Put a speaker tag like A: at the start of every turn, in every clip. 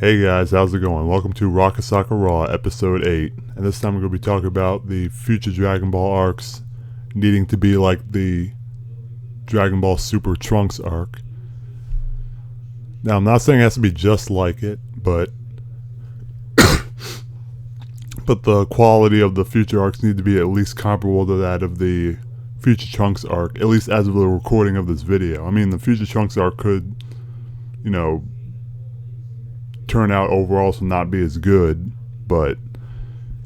A: Hey guys, how's it going? Welcome to Roka Soka Raw, episode 8. And this time we're going to be talking about the future Dragon Ball arcs needing to be like the Dragon Ball Super Trunks arc. Now, I'm not saying it has to be just like it, but the quality of the future arcs need to be at least comparable to that of the future Trunks arc, at least as of the recording of this video. I mean, the future Trunks arc could, turn out overall to not be as good, but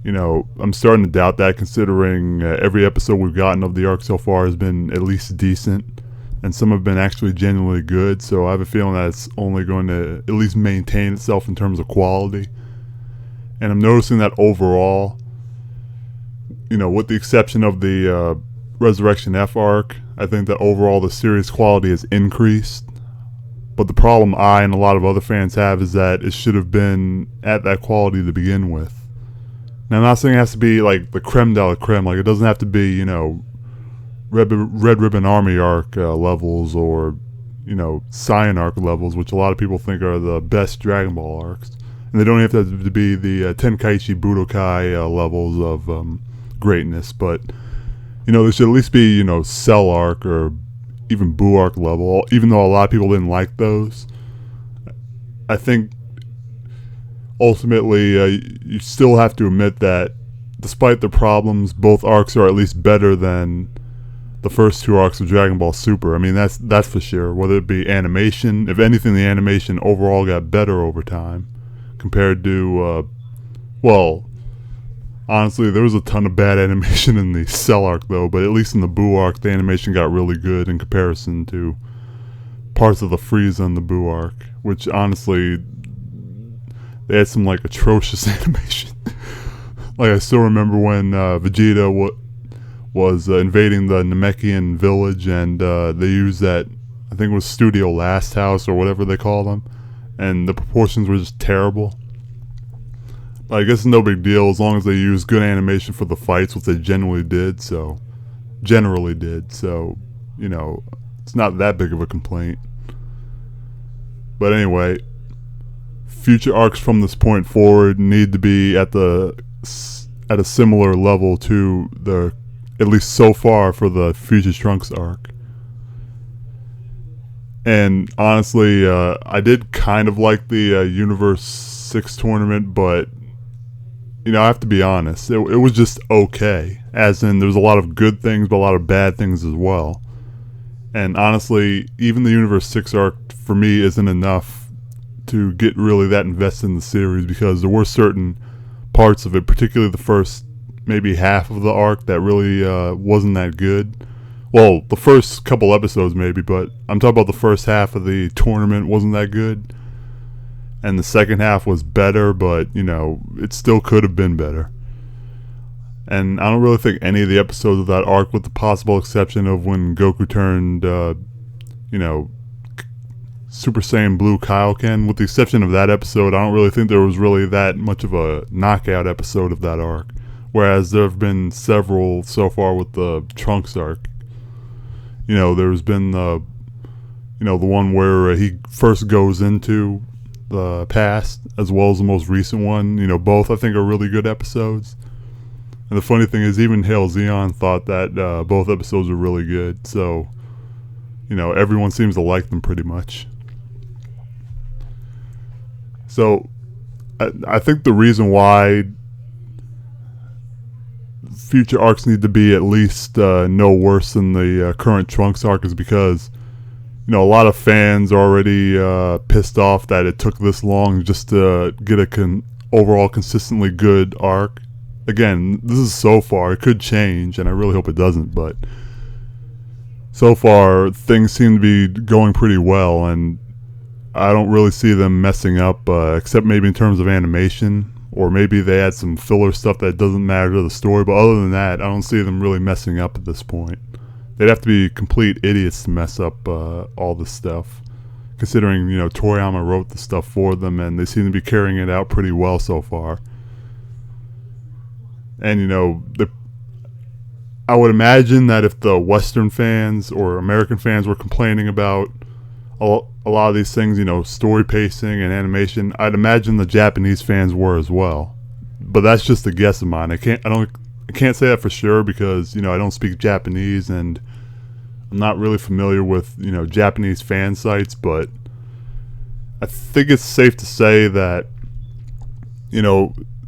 A: I'm starting to doubt that, considering every episode we've gotten of the arc so far has been at least decent, and some have been actually genuinely good. So I have a feeling that it's only going to at least maintain itself in terms of quality. And I'm noticing that overall, with the exception of the Resurrection F arc, I think that overall the series quality has increased. But the problem I and a lot of other fans have is that it should have been at that quality to begin with. Now, I'm not saying it has to be like the creme de la creme. Like, it doesn't have to be, Red Ribbon Army arc levels or, Saiyan arc levels, which a lot of people think are the best Dragon Ball arcs. And they don't have to be the Tenkaichi Budokai levels of greatness. But, there should at least be, Cell arc or even Boo arc level, even though a lot of people didn't like those. I think ultimately you still have to admit that despite the problems, both arcs are at least better than the first two arcs of Dragon Ball Super. I mean, that's for sure. Whether it be animation, if anything, the animation overall got better over time compared to, honestly, there was a ton of bad animation in the Cell arc, though, but at least in the Boo arc, the animation got really good in comparison to parts of the Frieza and the Boo arc, which, honestly, they had some, atrocious animation. I still remember when Vegeta was invading the Namekian village, and they used that, I think it was Studio Last House, or whatever they call them, and the proportions were just terrible. I guess it's no big deal as long as they use good animation for the fights, which they generally did. So, it's not that big of a complaint. But anyway, future arcs from this point forward need to be at a similar level to the, at least so far, for the future Trunks arc. And honestly, I did kind of like the Universe 6 tournament, but I have to be honest, it was just okay. As in, there's a lot of good things, but a lot of bad things as well. And honestly, even the Universe 6 arc, for me, isn't enough to get really that invested in the series, because there were certain parts of it, particularly the first maybe half of the arc, that really wasn't that good. Well, the first couple episodes maybe, but I'm talking about the first half of the tournament wasn't that good. And the second half was better, but, it still could have been better. And I don't really think any of the episodes of that arc, with the possible exception of when Goku turned, Super Saiyan Blue Kaioken, with the exception of that episode, I don't really think there was really that much of a knockout episode of that arc. Whereas there have been several so far with the Trunks arc. There's been the one where he first goes into the past, as well as the most recent one. Both I think are really good episodes. And the funny thing is, even Hail Zeon thought that both episodes were really good. So, everyone seems to like them pretty much. So, I think the reason why future arcs need to be at least no worse than the current Trunks arc is because a lot of fans are already pissed off that it took this long just to get a overall consistently good arc. Again, this is so far. It could change, and I really hope it doesn't, but so far, things seem to be going pretty well, and I don't really see them messing up, except maybe in terms of animation, or maybe they add some filler stuff that doesn't matter to the story, but other than that, I don't see them really messing up at this point. They'd have to be complete idiots to mess up all this stuff, considering, Toriyama wrote the stuff for them, and they seem to be carrying it out pretty well so far. And, I would imagine that if the Western fans or American fans were complaining about a lot of these things, story pacing and animation, I'd imagine the Japanese fans were as well. But that's just a guess of mine. I can't say that for sure because, I don't speak Japanese and I'm not really familiar with, Japanese fan sites, but I think it's safe to say that,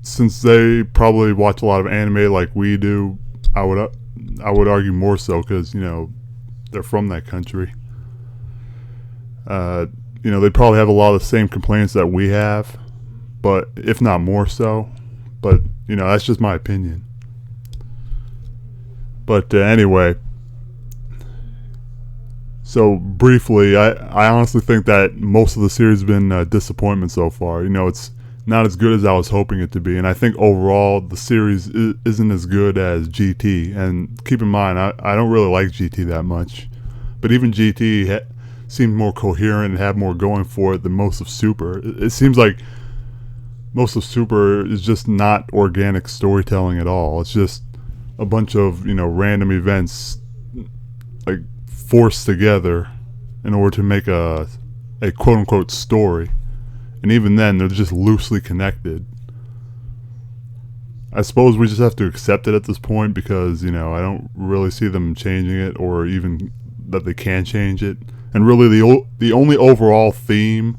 A: since they probably watch a lot of anime like we do, I would argue more so because, they're from that country. They probably have a lot of the same complaints that we have, but if not more so. But, that's just my opinion. But anyway, so briefly, I honestly think that most of the series has been a disappointment so far. It's not as good as I was hoping it to be, and I think overall the series isn't as good as GT. And keep in mind, I don't really like GT that much, but even GT seemed more coherent and had more going for it than most of Super. It seems like most of Super is just not organic storytelling at all. It's just a bunch of random events like forced together in order to make a quote unquote story, and even then they're just loosely connected. I suppose we just have to accept it at this point because I don't really see them changing it, or even that they can change it. And really the only overall theme,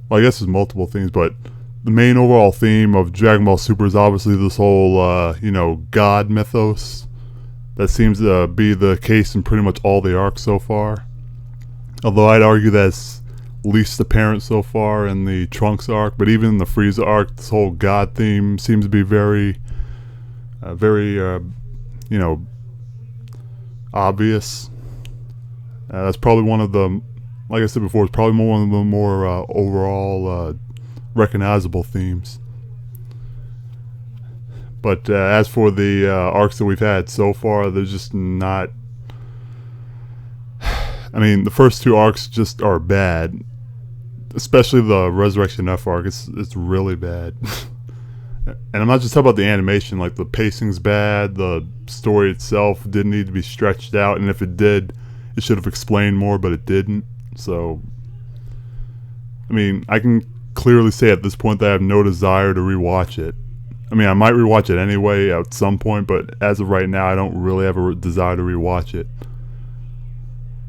A: well, I guess there's multiple themes, but the main overall theme of Dragon Ball Super is obviously this whole, God mythos. That seems to be the case in pretty much all the arcs so far. Although I'd argue that's least apparent so far in the Trunks arc, but even in the Frieza arc, this whole God theme seems to be very, obvious. That's probably one of the, like I said before, it's probably one of the more overall recognizable themes. But as for the arcs that we've had so far, they're just not. I mean, the first two arcs just are bad, especially the Resurrection F arc. It's really bad. And I'm not just talking about the animation. Like, the pacing's bad, the story itself didn't need to be stretched out, and if it did, it should have explained more, but it didn't. So, I mean, I can clearly say at this point that I have no desire to rewatch it. I mean, I might rewatch it anyway at some point, but as of right now, I don't really have a desire to rewatch it.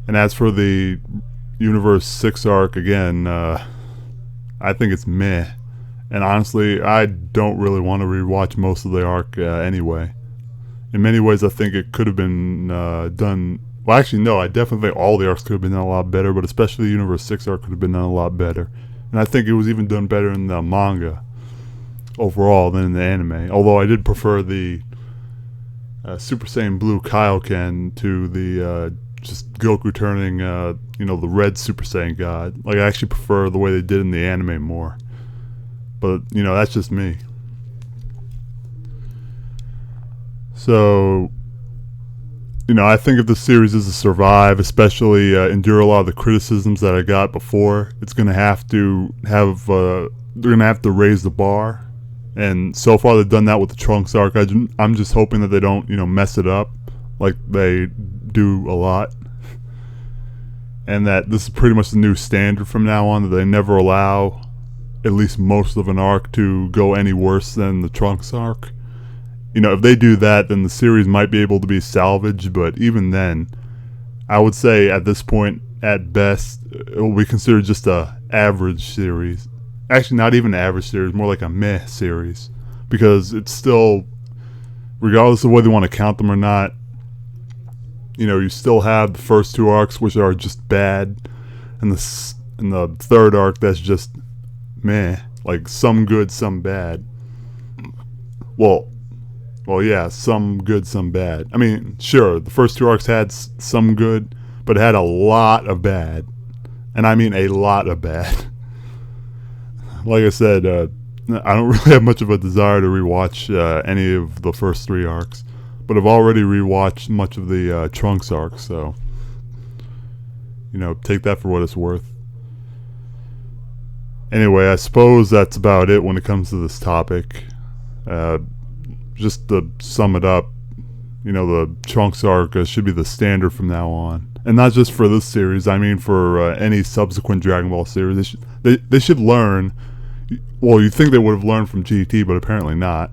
A: And as for the Universe 6 arc, again, I think it's meh. And honestly, I don't really want to rewatch most of the arc anyway. In many ways, I think it could have been done. Well, actually, no, I definitely think all the arcs could have been done a lot better, but especially the Universe 6 arc could have been done a lot better. And I think it was even done better in the manga overall than in the anime. Although I did prefer the Super Saiyan Blue Kaioken to the just Goku turning, the red Super Saiyan God. Like, I actually prefer the way they did in the anime more. But, that's just me. So, I think if the series is to survive, especially endure a lot of the criticisms that I got before, it's going to have to have, they're going to have to raise the bar. And so far they've done that with the Trunks arc. I'm just hoping that they don't, mess it up like they do a lot. And that this is pretty much the new standard from now on, that they never allow at least most of an arc to go any worse than the Trunks arc. If they do that, then the series might be able to be salvaged, but even then, I would say at this point, at best, it will be considered just a average series. Actually, not even an average series, more like a meh series. Because it's still, regardless of whether you want to count them or not, you still have the first two arcs, which are just bad, and the third arc that's just meh, like some good, some bad. Well, yeah, some good, some bad. I mean, sure, the first two arcs had some good, but it had a lot of bad. And I mean a lot of bad. Like I said, I don't really have much of a desire to rewatch any of the first three arcs. But I've already rewatched much of the Trunks arc, so, take that for what it's worth. Anyway, I suppose that's about it when it comes to this topic. Just to sum it up, the Trunks arc should be the standard from now on. And not just for this series. I mean, for any subsequent Dragon Ball series, they should learn. Well, you'd think they would have learned from GT, but apparently not.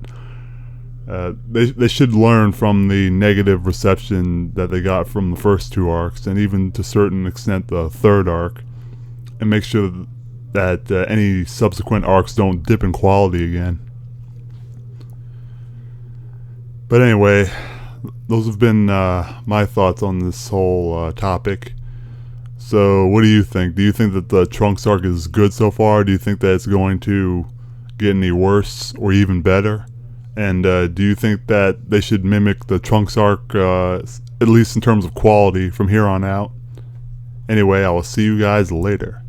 A: They should learn from the negative reception that they got from the first two arcs, and even to a certain extent the third arc, and make sure that any subsequent arcs don't dip in quality again. But anyway, those have been my thoughts on this whole topic. So what do you think? Do you think that the Trunks arc is good so far? Do you think that it's going to get any worse or even better? And do you think that they should mimic the Trunks arc, at least in terms of quality, from here on out? Anyway, I will see you guys later.